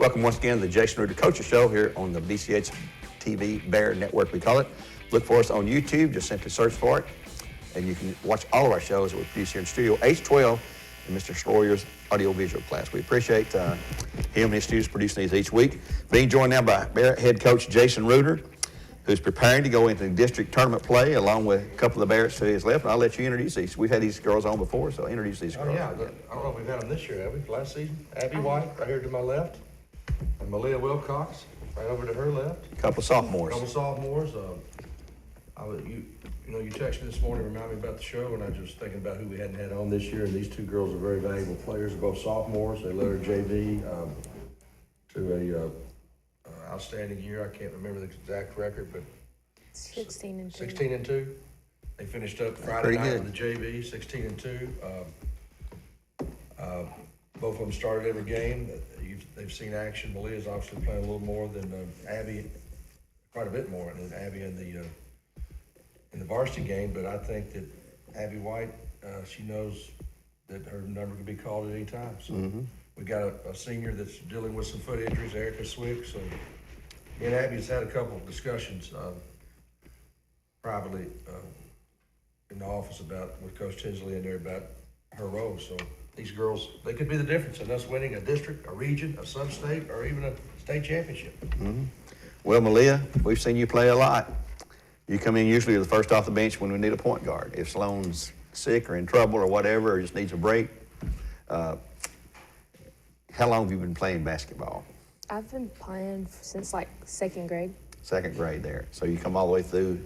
Welcome once again to the Jason Reuter Coaches Show here on the BCHS TV Bear Network, we call it. Look for us on YouTube, just simply search for it. And you can watch all of our shows that we produce here in Studio H12 in Mr. Schroyer's audiovisual class. We appreciate him and his students producing these each week. Being joined now by Bear head coach Jason Reuter, who's preparing to go into district tournament play along with a couple of the Barretts to his left. And I'll let you introduce these. We've had these girls on before, so introduce these girls. Oh, yeah. I don't know if we've had them this year, have we? Last season? Abby White, right here to my left. And Malia Wilcox, right over to her left. A couple of sophomores. Couple sophomores. You texted me this morning, reminded me about the show, and I was just thinking about who we hadn't had on this year. And these two girls are very valuable players. They're both sophomores. They led our JV to a outstanding year. I can't remember the exact record, but 16-2. 16-2. They finished up Friday night with the JV, 16-2. Both of them started every game. They've seen action. Malia's obviously playing a little more than Abby, quite a bit more than Abby in the varsity game. But I think that Abby White, she knows that her number can be called at any time. So we got a senior that's dealing with some foot injuries, Erica Swick. So me and Abby's had a couple of discussions privately in the office with Coach Tinsley in there about her role. So these girls, they could be the difference in us winning a district, a region, a sub-state, or even a state championship. Well, Malia, we've seen you play a lot. You come in usually the first off the bench when we need a point guard. If Sloan's sick or in trouble or whatever, or just needs a break. How long have you been playing basketball? I've been playing since like second grade. Second grade there. So you come all the way through.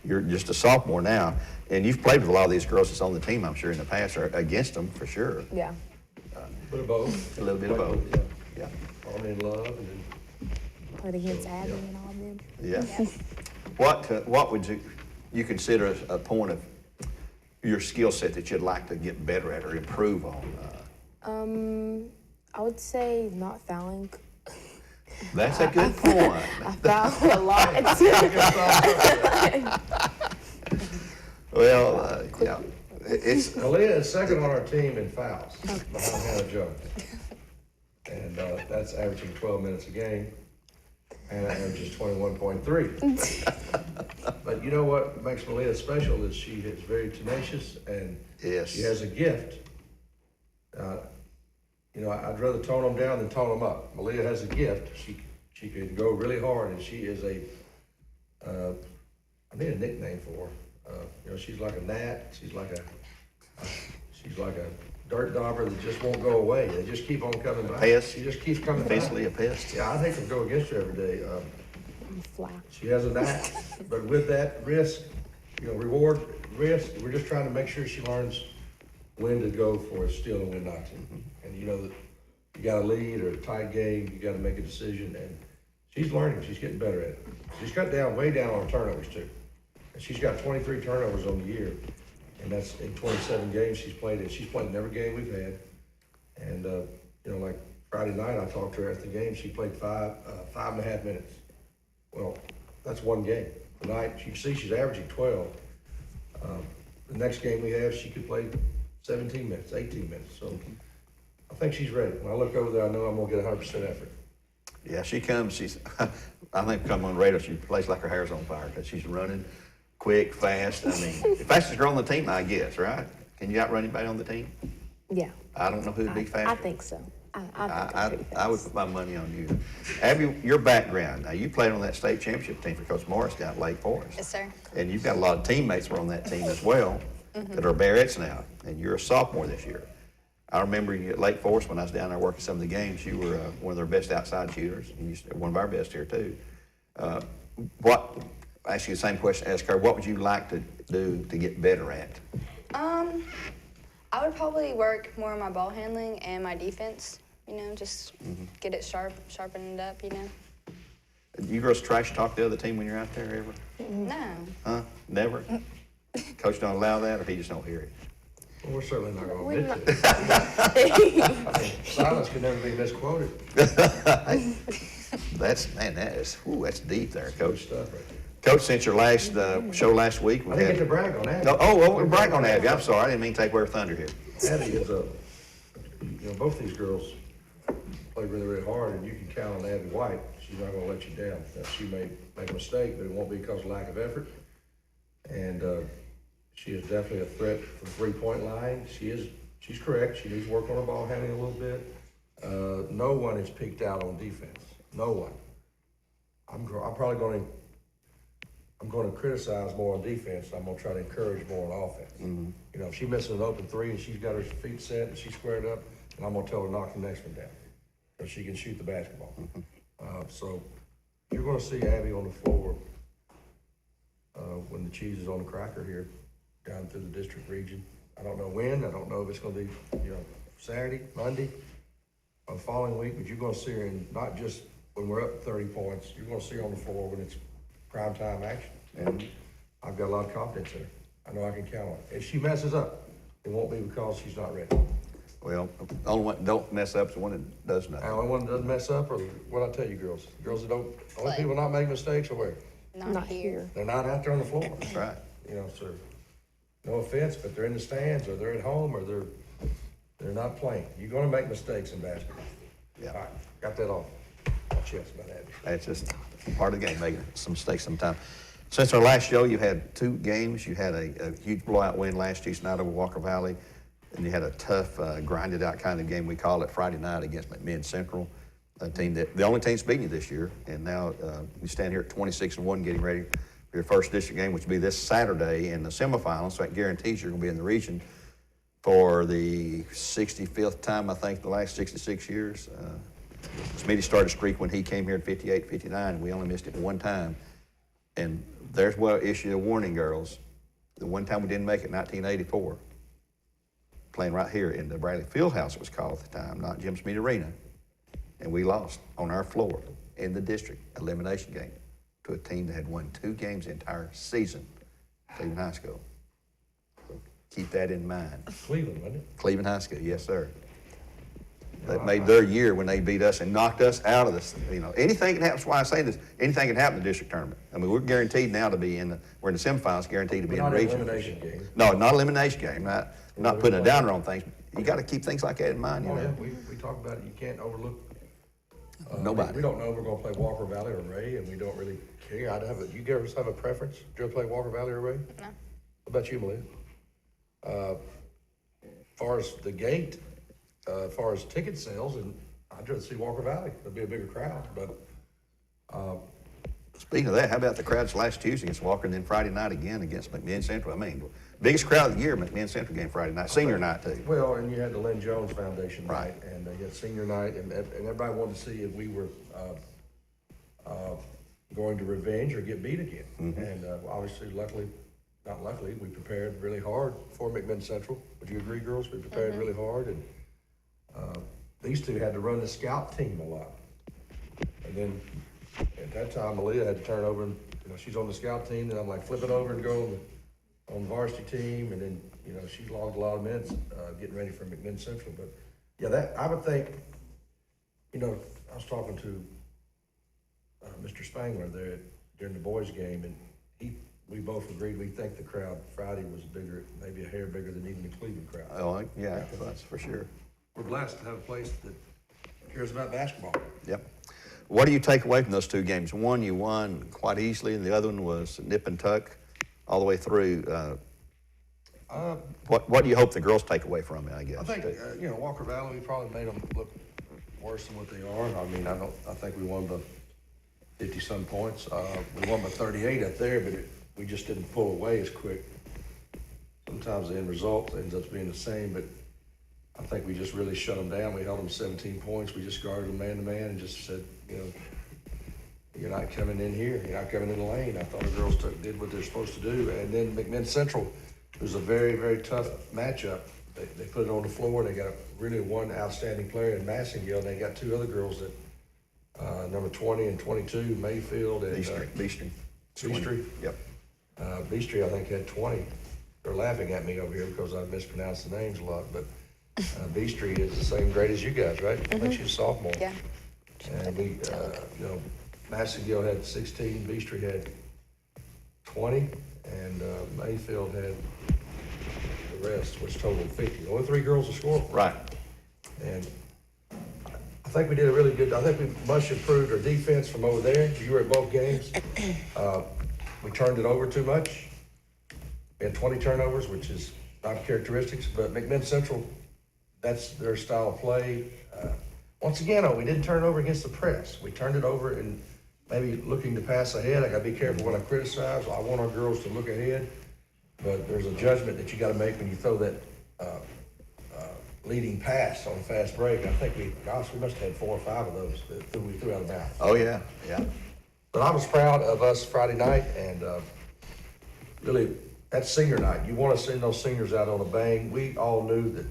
You're just a sophomore now. And you've played with a lot of these girls that's on the team, I'm sure, in the past, or against them for sure. Yeah. A bit of both. A little bit of both. Yeah. All in love. And then, Played against Abby and all of them. Yeah. What would you consider a point of your skill set that you'd like to get better at or improve on? I would say not fouling. That's a good point. I foul a lot. Well, yeah. It's Malia is second on our team in fouls behind Hannah Jones. And that's averaging 12 minutes a game. Hannah averages 21.3. But you know what makes Malia special is she is very tenacious and she has a gift. I'd rather tone them down than tone them up. Malia has a gift. She can go really hard, and she is I need a nickname for her. She's like a gnat. She's like a dirt dauber that just won't go away. They just keep on coming back. Pest. She just keeps coming basically back. a pest. Yeah, I'd hate to go against her every day. Fly. She has a knack, but with that risk, reward risk, we're just trying to make sure she learns when to go for a steal and when not to. And that you got a lead or a tight game, you got to make a decision. And she's learning. She's getting better at it. She's cut way down on turnovers too. And she's got 23 turnovers on the year, and that's in 27 games she's played in. She's played in every game we've had. And like Friday night, I talked to her after the game. She played 5.5 minutes. Well, that's one game. Tonight, you can see she's averaging 12. The next game we have, she could play 17 minutes, 18 minutes. So I think she's ready. When I look over there, I know I'm going to get 100% effort. Yeah, she comes. I think come on radar, she plays like her hair's on fire because she's running quick, fast. I mean, the fastest girl on the team, I guess, right? Can you outrun anybody on the team? Yeah. I don't know who'd be faster. I think so. I think I'm pretty fast. I would put my money on you. Abby, your background, now you played on that state championship team for Coach Morris down at Lake Forest. Yes, sir. And you've got a lot of teammates who are on that team as well that are Barretts now, and you're a sophomore this year. I remember you at Lake Forest when I was down there working some of the games, you were one of their best outside shooters, and you're one of our best here too. I ask you the same question, ask her, what would you like to do to get better at? I would probably work more on my ball handling and my defense, just get it sharpen it up, You girls trash talk the other team when you're out there ever? No. Huh? Never? Coach don't allow that, or he just don't hear it? Well, we're certainly not going to admit to it. Silence can never be misquoted. That's deep there, Coach. Stuff right there. Coach, since your last show last week, I didn't get to brag on Abby. we're bragging on Abby. I'm sorry, I didn't mean to take away her thunder here. Abby is both these girls play really, really hard, and you can count on Abby White. She's not gonna let you down. Now, she may make a mistake, but it won't be because of lack of effort. And she is definitely a threat from the three-point line. She's correct. She needs to work on her ball handling a little bit. No one has peaked out on defense. No one. I'm going to criticize more on defense. I'm going to try to encourage more on offense. Mm-hmm. You know, if she misses an open three and she's got her feet set and she's squared up, and I'm going to tell her to knock the next one down, because she can shoot the basketball. So you're going to see Abby on the floor when the cheese is on the cracker here, down through the district region. I don't know when. I don't know if it's going to be, Saturday, Monday, or following week, but you're going to see her in, not just when we're up 30 points, you're going to see her on the floor when it's prime time action. And I've got a lot of confidence in her. I know I can count on it. If she messes up, it won't be because she's not ready. Well, the only one that don't mess up is the one that does nothing. The only one that doesn't mess up, or what I tell you, girls that don't, the only people not make mistakes are where? Not here. They're not out there on the floor. That's right. So no offense, but they're in the stands, or they're at home, or they're not playing. You're gonna make mistakes in basketball. Yeah. All right, got that off my chest about that. That's just part of the game, making some mistakes sometimes. Since our last show, you had 2 games. You had a huge blowout win last Tuesday night over Walker Valley, and you had a tough, grinded out kind of game, we call it, Friday night against McMinn Central, a team that, the only team's beaten you this year. And now you stand here at 26-1, getting ready for your first district game, which will be this Saturday in the semifinals. So that guarantees you're going to be in the region for the 65th time, I think, the last 66 years. Smitty started a streak when he came here in 58, 59, and we only missed it one time. And there's where I issue a warning, girls. The one time we didn't make it, 1984, playing right here in the Bradley Fieldhouse, it was called at the time, not Jim Smitty Arena. And we lost on our floor in the district elimination game to a team that had won 2 games the entire season, Cleveland High School. So keep that in mind. Cleveland, wasn't it? Cleveland High School, yes, sir. That made their year when they beat us and knocked us out of this. Anything can happen. That's why I say this. Anything can happen in the district tournament. I mean, we're guaranteed now to be we're in the semifinals, guaranteed to be in the region. Not an elimination game. No, not elimination game. Not putting a downer on things. You got to keep things like that in mind. Yeah, we talk about it. You can't overlook. Nobody. We don't know if we're going to play Walker Valley or Ray, and we don't really care. You guys have a preference? Do you play Walker Valley or Ray? No. What about you, Malia? As far as the gate, as far as ticket sales, and I'd rather see Walker Valley. There'll be a bigger crowd, but. Speaking of that, how about the crowds last Tuesday against Walker and then Friday night again against McMinn Central? I mean, biggest crowd of the year, McMinn Central game Friday night, senior night too. Well, and you had the Lynn Jones Foundation Right. night, and you had senior night, and everybody wanted to see if we were going to revenge or get beat again. Mm-hmm. And obviously, not luckily, we prepared really hard for McMinn Central. Would you agree, girls? We prepared really hard, and these two had to run the scout team a lot. And then at that time, Malia had to turn over, and she's on the scout team, and I'm like, flip it over and go on the varsity team, and then she logged a lot of minutes getting ready for McMinn Central. But yeah, that I would think. I was talking to Mr. Spangler there during the boys' game, and we both agreed we think the crowd Friday was bigger, maybe a hair bigger than even the Cleveland crowd. Oh, yeah, that's for sure. We're blessed to have a place that cares about basketball. Yep. What do you take away from those 2 games? One, you won quite easily, and the other one was nip and tuck all the way through. What do you hope the girls take away from it, I guess? I think, Walker Valley, we probably made them look worse than what they are. I mean, I think we won by 50-some points. We won by 38 up there, but we just didn't pull away as quick. Sometimes the end result ends up being the same, but I think we just really shut them down. We held them 17 points. We just guarded them man-to-man and just said, you're not coming in here. You're not coming in the lane. I thought the girls did what they're supposed to do. And then McMinn Central was a very, very tough matchup. They put it on the floor. They got really one outstanding player in Massengill. They got 2 other girls that number 20 and 22, Mayfield and Beastry. Yep. Beastry, I think, had 20. They're laughing at me over here because I mispronounce the names a lot, but Beastry is the same grade as you guys, right? I think she's a sophomore. Yeah. And we, Massengill had 16, Beastry had 20, and Mayfield had the rest, which totaled 50. Only 3 girls to score for. Right. And I think we did a really good, I think we much improved our defense from over there. You were at both games. We turned it over too much. We had 20 turnovers, which is not characteristics, but McMinn Central, that's their style of play. Once again, though, we didn't turn it over against the press. We turned it over and maybe looking to pass ahead. I gotta be careful when I criticize. I want our girls to look ahead, but there's a judgment that you gotta make when you throw that leading pass on a fast break. I think we must have had 4 or 5 of those that we threw out of bounds. Oh, yeah, yeah. But I was proud of us Friday night, and really, that's senior night. You want to send those seniors out on a bang. We all knew that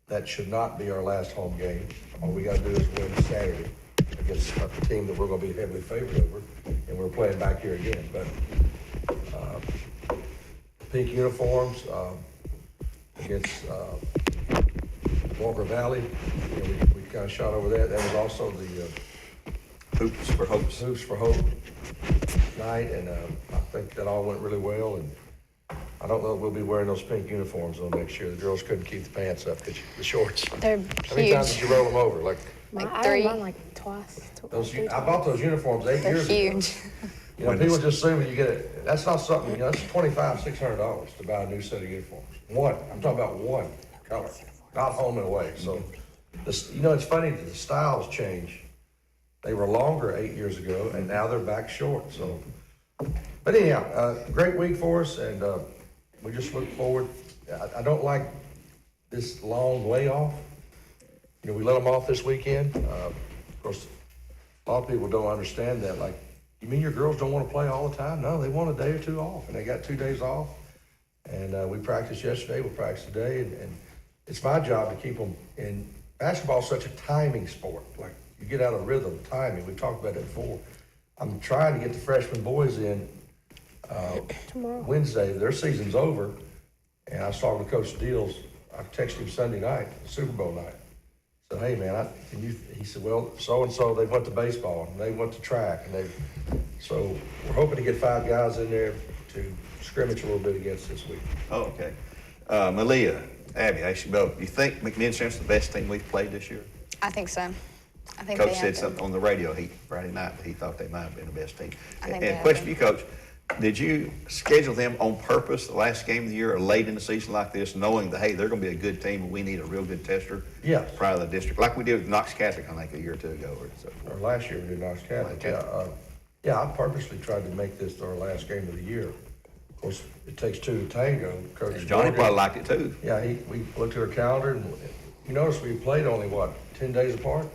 that should not be our last home game. All we got to do is win Saturday against a team that we're going to be heavily favored over, and we're playing back here again. But pink uniforms against Walker Valley, you know, we kind of shot over that. That was also the Hoops for Hopes. Hoops for Hope night, and I think that all went really well. And I don't know if we'll be wearing those pink uniforms on next year. The girls couldn't keep the pants up, the shorts. They're How many times did huge. you roll them over? Like I 3. won like twice. I bought those uniforms 8 They're years ago. huge. You know, people just assume when you get it. That's not something. You know, it's $2,500-$600 to buy a new set of uniforms. One. I'm talking about one color, not home and away. So, this, you know, it's funny that the styles change. They were longer 8 years ago, and now they're back short. So, but anyhow, great week for us, and we just look forward. I don't like this long layoff. You know, we let them off this weekend. Of course, a lot of people don't understand that. Like, you mean your girls don't want to play all the time? No, they want a day or 2 off, and they got 2 days off. And we practiced yesterday, we'll practice today, and it's my job to keep them in. Basketball is such a timing sport. Like, you get out of rhythm, timing. We talked about that before. I'm trying to get the freshman boys in Tomorrow. Wednesday. Their season's over, and I was talking to Coach Deals. I texted him Sunday night, Super Bowl night. I said, hey, man, he said, well, so-and-so, they went to baseball, and they went to track, and so we're hoping to get 5 guys in there to scrimmage a little bit against this week. Oh, okay. Malia, Abby, I asked you both, do you think McMinn Central's the best team we've played this year? I think so. I think Coach they said have something been. on the radio Friday night, that he thought they might have been the best team. I think And they have question for been. you, Coach, did you schedule them on purpose the last game of the year or late in the season like this, knowing that, hey, they're going to be a good team and we need a real good tester Yes. prior to the district, like we did with Knox Catholic, I think, a year or 2 ago or so? Or last year we did Knox Catholic. Yeah, I purposely tried to make this our last game of the year. Of course, it takes 2 to tango. Coach And Johnny Morgan- probably liked it too. Yeah, we looked at our calendar, and you notice we played only, 10 days apart?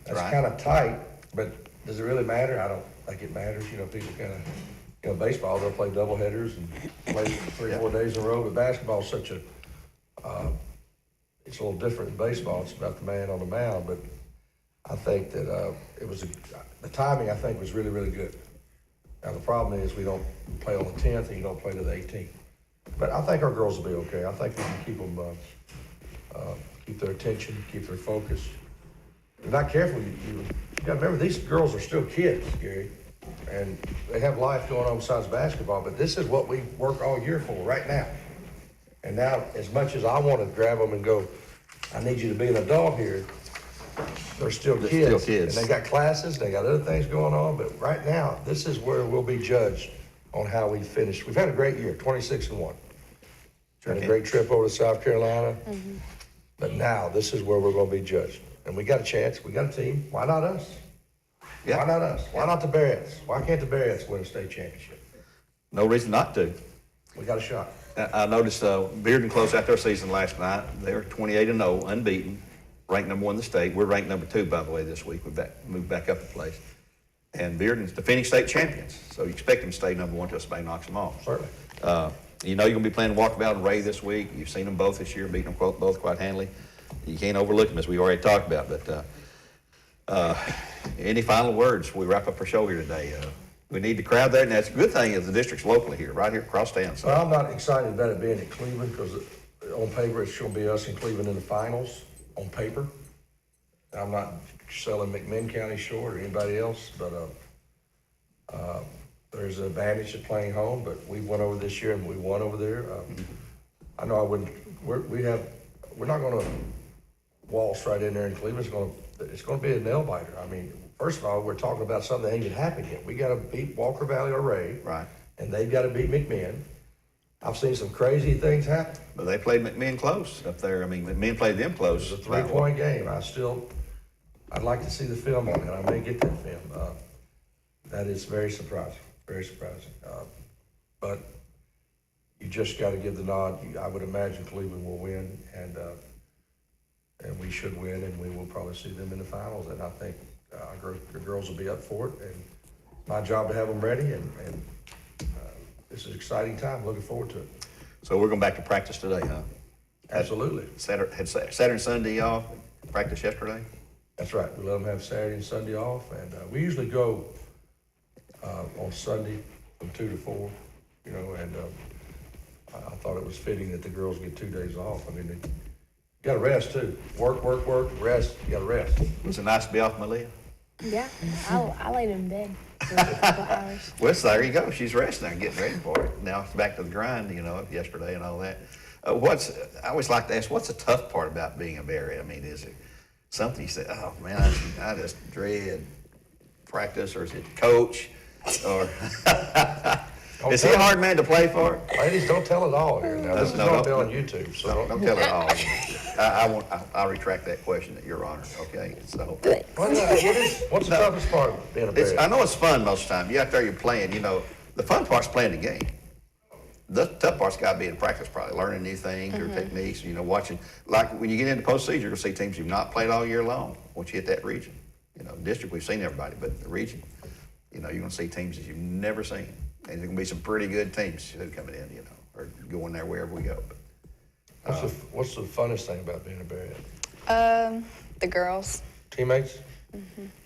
That's Right. kind of tight, but does it really matter? I don't think it matters. You know, people kind of, baseball, they'll play doubleheaders and play 3 or 4 days in a row, but basketball is such a, it's a little different than baseball. It's about the man on the mound, but I think that the timing, I think, was really, really good. Now, the problem is we don't play on the 10th and you don't play to the 18th. But I think our girls will be okay. I think we can keep them, keep their attention, keep their focus. If you're not careful, you got to remember, these girls are still kids, Gary, and they have life going on besides basketball, but this is what we work all year for right now. And now, as much as I want to grab them and go, I need you to be an adult here, they're still They're kids. still kids. And they got classes, they got other things going on, but right now, this is where we'll be judged on how we finish. We've had a great year, 26-1. Had a great trip over to South Carolina. But now, this is where we're going to be judged. And we got a chance, we got a team. Why not us? Yeah. Why not us? Why not the Barretts? Why can't the Barretts win a state championship? No reason not to. We got a shot. I noticed Bearden closed out their season last night. They were 28-0, unbeaten, ranked number 1 in the state. We're ranked number 2, by the way, this week. We've moved back up a place. And Bearden's defending state champions, so you expect them to stay number 1 until somebody knocks them off. Certainly. You know you're going to be playing Walkabout and Ray this week. You've seen them both this year, beating them both quite handily. You can't overlook them, as we already talked about. But any final words before we wrap up our show here today? We need the crowd there, and that's a good thing is the district's locally here, right here across town. So. Well, I'm not excited about it being in Cleveland because on paper, it's going to be us in Cleveland in the finals, on paper. I'm not selling McMinn County short or anybody else, but there's an advantage to playing home, but we went over this year and we won over there. I know I wouldn't, we're not going to waltz right in there in Cleveland. it's going to be a nail biter. I mean, first of all, we're talking about something that ain't even happened yet. We got to beat Walker Valley or Ray, Right. and they've got to beat McMinn. I've seen some crazy things happen. But they played McMinn close up there. I mean, McMinn played them close. It's a 3-point game. I'd like to see the film on it. I may get that film. That is very surprising, very surprising. But you just got to give the nod. I would imagine Cleveland will win, and we should win, and we will probably see them in the finals. And I think the girls will be up for it. And my job to have them ready, and this is an exciting time. Looking forward to it. So we're going back to practice today, huh? Absolutely. Saturday and Sunday off, practice yesterday? That's right. We let them have Saturday and Sunday off, and we usually go on Sunday from 2 to 4, you know, and I thought it was fitting that the girls get 2 days off. I mean, you got to rest too. Work, rest. You got to rest. Was it nice to be off, Malia? Yeah, I laid in bed for a couple hours. Well, so there you go. She's resting and getting ready for it. Now it's back to the grind, you know, yesterday and all that. I always like to ask, what's the tough part about being a Bear? I mean, is it something you say, oh man, I just dread practice, or is it coach? Or is he a hard man to play for? Ladies, don't tell it all here. Now, this is going to be on YouTube, so Don't tell it all. I'll retract that question, Your Honor. Okay, so. What's the toughest part of being a Bear? I know it's fun most of the time. You're out there, you're playing. You know, the fun part's playing the game. The tough part's got to be in practice, probably learning new things or techniques. You know, watching, like when you get into postseason, you're gonna see teams you've not played all year long. Once you hit that region, you know, district we've seen everybody, but the region, you know, you're gonna see teams that you've never seen, and there's gonna be some pretty good teams that are coming in, you know, or going there wherever we go. But, What's the funnest thing about being a Bear? The girls. Teammates?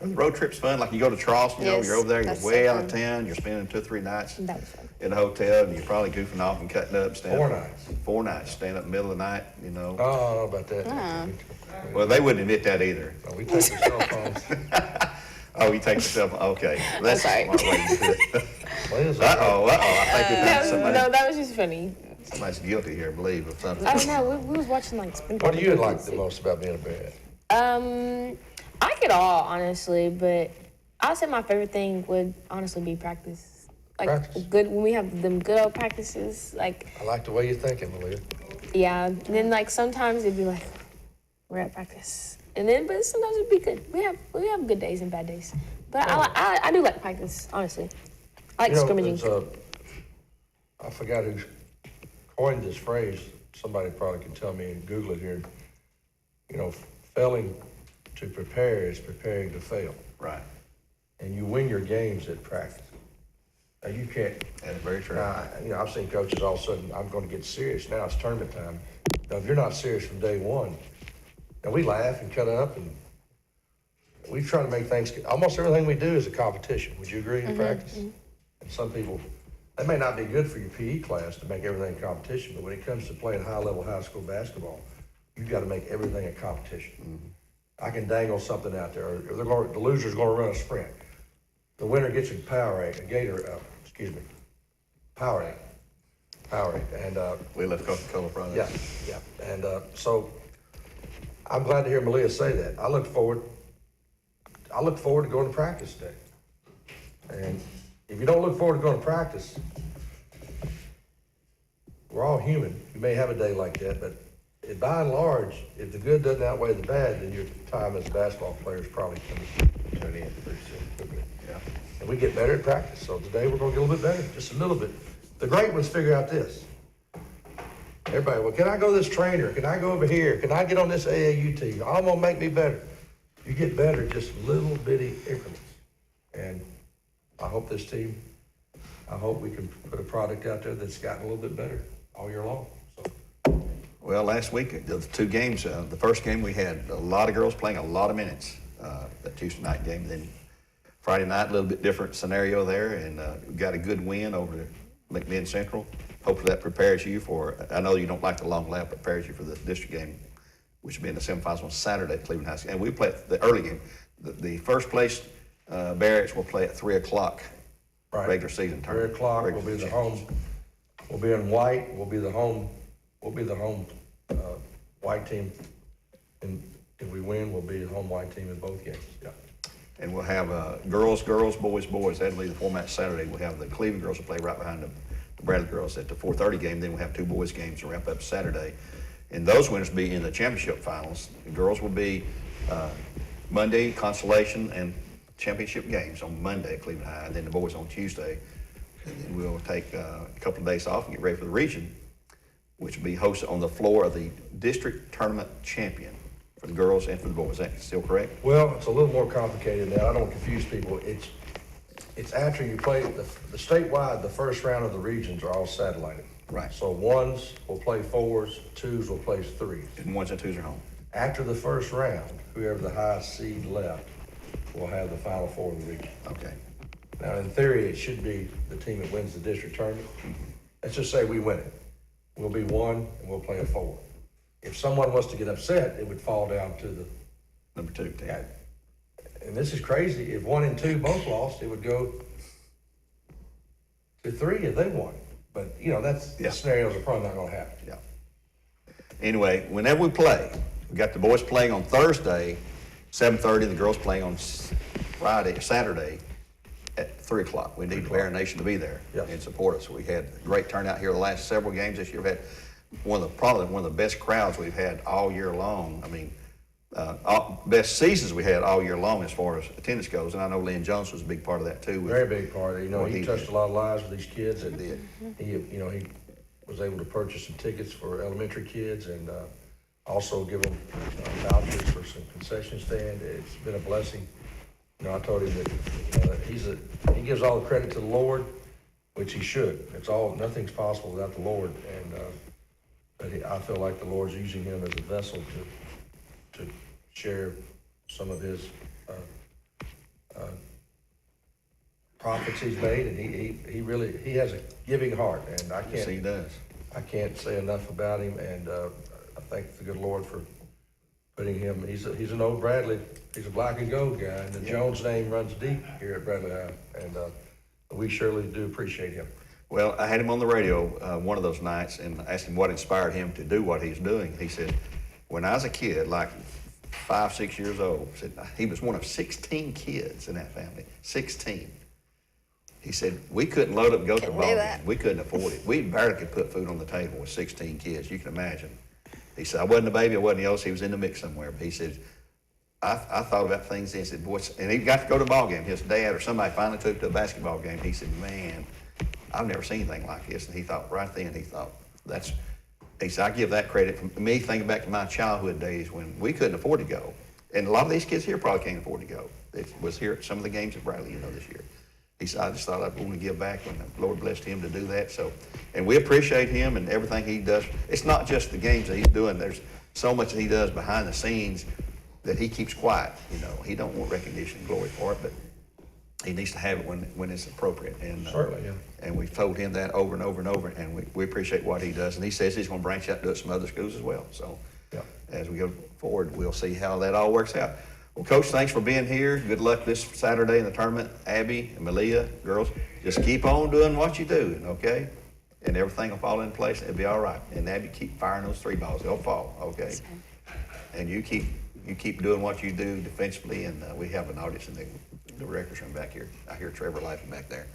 the road trip's fun. Like you go to Charleston, you know, Yes, you're over there, you're that's way so out of fun. town, you're spending 2 or 3 nights That was fun. in a hotel, and you're probably goofing off and cutting up, standing 4 nights. 4 nights, staying up in the middle of the night, you know. Oh, I don't know about that. Well, they wouldn't admit that either. No, we take the cell phones. Oh, you take yourself, okay. That's a sorry. smart way to do it. What is that? Uh-oh, I think No, that was just funny. somebody's guilty here, I believe, of something. I don't know. We was watching like SpongeBob. What do you like the most about being a Bear? I like it all, honestly, but I'd say my favorite thing would honestly be practice. Like Practice? good when we have them good old practices. Like I like the way you're thinking, Malia. yeah, and then like sometimes it'd be like we're at practice, and then but sometimes it'd be good. We have good days and bad days, but I do like practice, honestly. I like scrimmaging. I forgot who coined this phrase. Somebody probably can tell me and Google it here. You know, failing to prepare is preparing to fail. Right. And you win your games at practice. Now you can't. That's very true. Now, you know, I've seen coaches all of a sudden, I'm going to get serious. Now it's tournament time. Now, if you're not serious from day one, and we laugh and cut up, and we try to make things, almost everything we do is a competition. Would you agree in practice? And some people, that may not be good for your PE class to make everything a competition, but when it comes to playing high-level high school basketball, you've got to make everything a competition. I can dangle something out there, or the loser's going to run a sprint. The winner gets a Powerade, and We left Coca-Cola products. yeah. And so I'm glad to hear Malia say that. I look forward to going to practice today. And if you don't look forward to going to practice, we're all human. You may have a day like that, but by and large, if the good doesn't outweigh the bad, then your time as a basketball player is probably coming to an end pretty soon. Yeah. And we get better at practice. So today we're going to get a little bit better, just a little bit. The great ones figure out this. Everybody, well, can I go to this trainer? Can I go over here? Can I get on this AAU team? I'm going to make me better. You get better just little bitty increments. And I hope this team, I hope we can put a product out there that's gotten a little bit better all year long. So. Well, last week, the 2 games, the first game we had a lot of girls playing a lot of minutes, that Tuesday night game. Then Friday night, a little bit different scenario there, and we got a good win over McMinn Central. Hopefully that prepares you for, I know you don't like the long lap, prepares you for the district game, which will be in the semifinals on Saturday at Cleveland High School. And we play the early game. The first place Barretts will play at 3 o'clock, Right. regular season 3 tournament. o'clock, we'll be the home, we'll be in white, we'll be the home white team in If we win, we'll be a home white team in both games. Yeah. And we'll have girls, boys. That'll be the format Saturday. We'll have the Cleveland girls will play right behind the Bradley girls at the 4:30 game. Then we'll have 2 boys games to wrap up Saturday. And those winners will be in the championship finals. The girls will be Monday, consolation, and championship games on Monday at Cleveland High. And then the boys on Tuesday. And then we'll take a couple of days off and get ready for the region, which will be hosted on the floor of the district tournament champion for the girls and for the boys. Is that still correct? Well, it's a little more complicated now. I don't confuse people. It's after you play the statewide, the first round of the regions are all satellited. Right. So 1s will play 4s, 2s will play 3s. And 1s and 2s are home. After the first round, whoever the highest seed left will have the final 4 of the region. Okay. Now, in theory, it should be the team that wins the district tournament. Let's just say we win it. We'll be 1 and we'll play a 4. If someone was to get upset, it would fall down to the Number 2 team. yeah. And this is crazy. If 1 and 2 both lost, it would go to 3 if they won. But, the scenarios are probably not going to happen. Yeah. Anyway, whenever we play, we got the boys playing on Thursday, 7:30. The girls playing on Saturday at 3 o'clock. We need Bear Nation to be there and support us. We had a great turnout here the last several games this year. We've had probably one of the best crowds we've had all year long. I mean, best seasons we had all year long as far as attendance goes. And I know Lynn Jones was a big part of that too. Very big part. He touched a lot of lives with these kids, and did. He was able to purchase some tickets for elementary kids and also give them vouchers for some concession stand. It's been a blessing. I told him that he gives all the credit to the Lord, which he should. Nothing's possible without the Lord, and but I feel like the Lord's using him as a vessel to share some of his profits he's made, and he has a giving heart, and Yes, he does. I can't say enough about him, and I thank the good Lord for putting him. He's an old Bradley. He's a black and gold guy, and the Jones name runs deep here at Bradley High, and we surely do appreciate him. Well, I had him on the radio one of those nights and asked him what inspired him to do what he's doing. He said, when I was a kid, like 5, 6 years old, said he was one of 16 kids in that family, 16. He said, we couldn't load up and go to the ball game. We couldn't afford it. We barely could put food on the table with 16 kids. You can imagine. He said, I wasn't a baby, I wasn't else. He was in the mix somewhere. But he said, I thought about things, and he said, boy, and he got to go to a ball game. His dad or somebody finally took him to a basketball game. He said, man, I've never seen anything like this. And he thought, he said, I give that credit for me thinking back to my childhood days when we couldn't afford to go. And a lot of these kids here probably can't afford to go. It was here at some of the games at Bradley, this year. He said, I just thought I'd want to give back when the Lord blessed him to do that. So, and we appreciate him and everything he does. It's not just the games that he's doing. There's so much that he does behind the scenes that he keeps quiet. He don't want recognition and glory for it, but he needs to have it when it's appropriate. And Certainly, yeah. And we've told him that over and over and over, and we appreciate what he does. And he says he's going to branch out and do it at some other schools as well. So as we go forward, we'll see how that all works out. Well, Coach, thanks for being here. Good luck this Saturday in the tournament. Abby and Malia, girls, just keep on doing what you're doing, okay? And everything will fall in place. It'll be all right. And Abby, keep firing those 3 balls. They'll fall, okay? And you keep doing what you do defensively. And we have an audience in the director's room back here. I hear Trevor laughing back there.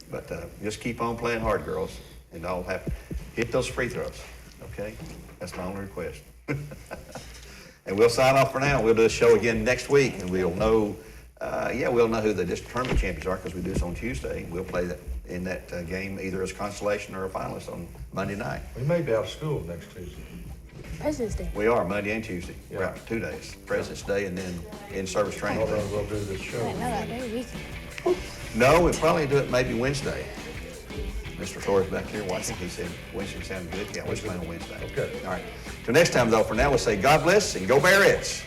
But just keep on playing hard, girls, and all have hit those free throws, okay? That's my only request. And we'll sign off for now. We'll do a show again next week, and we'll know, we'll know who the district tournament champions are because we do this on Tuesday. We'll play in that game either as consolation or a finalist on Monday night. We may be out of school next Tuesday. President's Day. We are, Monday and Tuesday. Yeah. We're out for 2 days, President's Day and then in-service training. Hold on, we'll do this show. I know that very weekend. No, we'll probably do it maybe Wednesday. Mr. Torres back here watching, he said Wednesday sounded good. Yeah, we'll plan on Wednesday. Okay. All right. Till next time, though, for now, we'll say God bless and go Bear Reds.